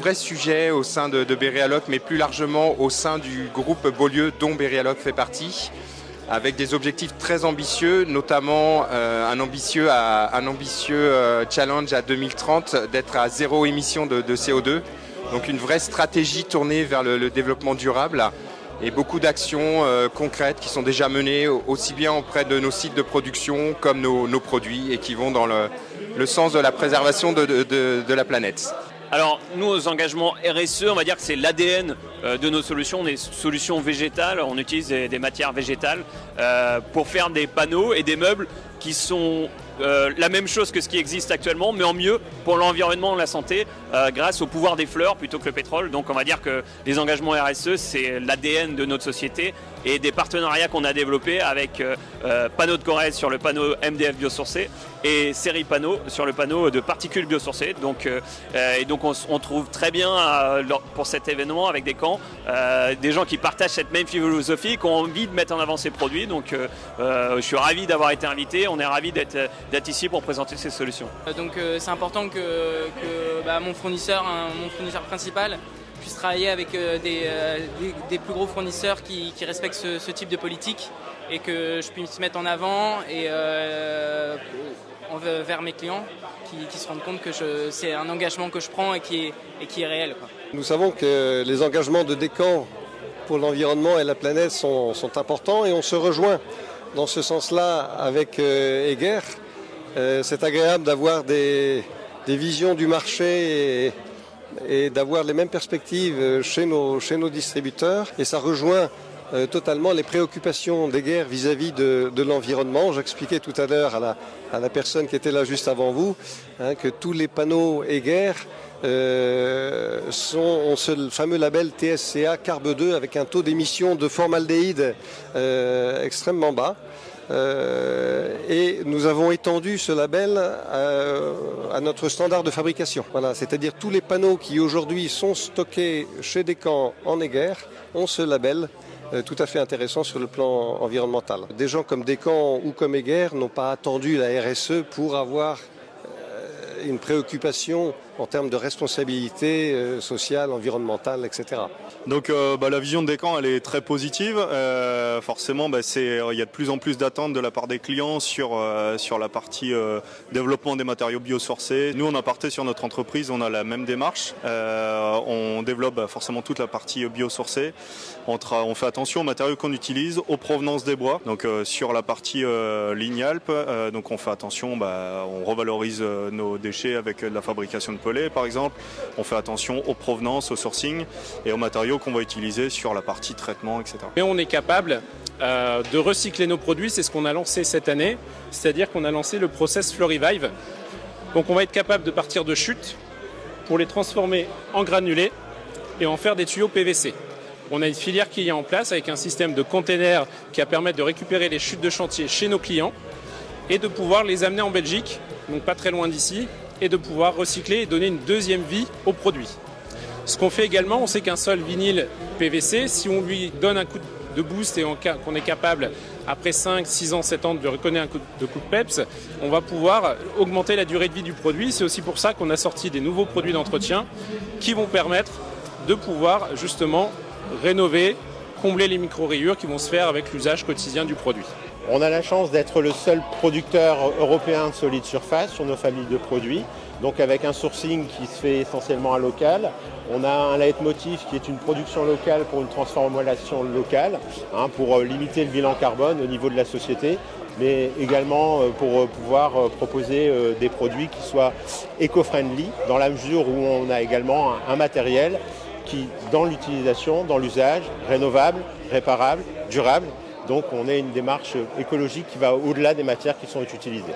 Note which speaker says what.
Speaker 1: vrai sujet au sein de Berrealoc, mais plus largement au sein du groupe Beaulieu dont Berrealoc fait partie, avec des objectifs très ambitieux, notamment un ambitieux challenge à 2030 d'être à zéro émission de CO2. Donc une vraie stratégie tournée vers le développement durable et beaucoup d'actions concrètes qui sont déjà menées aussi bien auprès de nos sites de production comme nos produits et qui vont dans le sens de la préservation de la planète.
Speaker 2: Alors, nos engagements RSE, on va dire que c'est l'ADN de nos solutions, des solutions végétales. On utilise des matières végétales pour faire des panneaux et des meubles qui sont la même chose que ce qui existe actuellement, mais en mieux pour l'environnement et la santé, grâce au pouvoir des fleurs plutôt que le pétrole. Donc on va dire que les engagements RSE, c'est l'ADN de notre société et des partenariats qu'on a développés avec Panneaux de Corrèze sur le panneau MDF biosourcé et Série Panneaux sur le panneau de particules biosourcées. Donc on trouve très bien pour cet événement avec des camps, des gens qui partagent cette même philosophie, qui ont envie de mettre en avant ces produits. Donc je suis ravi d'avoir été invité, on est ravi d'être ici pour présenter ces solutions.
Speaker 3: Donc c'est important que mon fournisseur principal puisse travailler avec des plus gros fournisseurs qui respectent ce type de politique et que je puisse mettre en avant et vers mes clients qui se rendent compte que c'est un engagement que je prends et qui est réel, quoi.
Speaker 4: Nous savons que les engagements de Descamps pour l'environnement et la planète sont importants et on se rejoint dans ce sens-là avec Heger. C'est agréable d'avoir des visions du marché et d'avoir les mêmes perspectives chez nos distributeurs. Et ça rejoint totalement les préoccupations d'Heger vis-à-vis de l'environnement. J'expliquais tout à l'heure à la personne qui était là juste avant vous que tous les panneaux Heger ont ce fameux label TSCA Carbe 2 avec un taux d'émission de formaldéhyde extrêmement bas. Et nous avons étendu ce label à notre standard de fabrication. Voilà, c'est-à-dire tous les panneaux qui aujourd'hui sont stockés chez Descamps en Heger ont ce label tout à fait intéressant sur le plan environnemental. Des gens comme Descamps ou comme Heger n'ont pas attendu la RSE pour avoir une préoccupation en termes de responsabilité sociale, environnementale, etc.
Speaker 5: Donc la vision de Descamps, elle est très positive. Forcément, il y a de plus en plus d'attentes de la part des clients sur la partie développement des matériaux biosourcés. Nous, en aparté sur notre entreprise, on a la même démarche. On développe forcément toute la partie biosourcée. On fait attention aux matériaux qu'on utilise, aux provenances des bois. Donc sur la partie ligne-alpe, donc on fait attention, on revalorise nos déchets avec de la fabrication de pellet par exemple. On fait attention aux provenances, au sourcing et aux matériaux qu'on va utiliser sur la partie traitement, etc.
Speaker 6: Mais on est capable de recycler nos produits, c'est ce qu'on a lancé cette année, c'est-à-dire qu'on a lancé le process FlowRevive. Donc on va être capable de partir de chutes pour les transformer en granulés et en faire des tuyaux PVC. On a une filière qui est en place avec un système de containers qui va permettre de récupérer les chutes de chantier chez nos clients et de pouvoir les amener en Belgique, donc pas très loin d'ici, et de pouvoir recycler et donner une deuxième vie aux produits. Ce qu'on fait également, on sait qu'un sol vinyle PVC, si on lui donne un coup de boost et qu'on est capable, après 5, 6 ans, 7 ans, de reconnaître un coup de peps, on va pouvoir augmenter la durée de vie du produit. C'est aussi pour ça qu'on a sorti des nouveaux produits d'entretien qui vont permettre de pouvoir justement rénover, combler les micro-rayures qui vont se faire avec l'usage quotidien du produit.
Speaker 7: On a la chance d'être le seul producteur européen de solide surface sur nos familles de produits, donc avec un sourcing qui se fait essentiellement à local. On a un leitmotiv qui est une production locale pour une transformation locale, pour limiter le bilan carbone au niveau de la société, mais également pour pouvoir proposer des produits qui soient éco-friendly, dans la mesure où on a également un matériel qui, dans l'utilisation, dans l'usage, rénovable, réparable, durable. Donc on a une démarche écologique qui va au-delà des matières qui sont utilisées.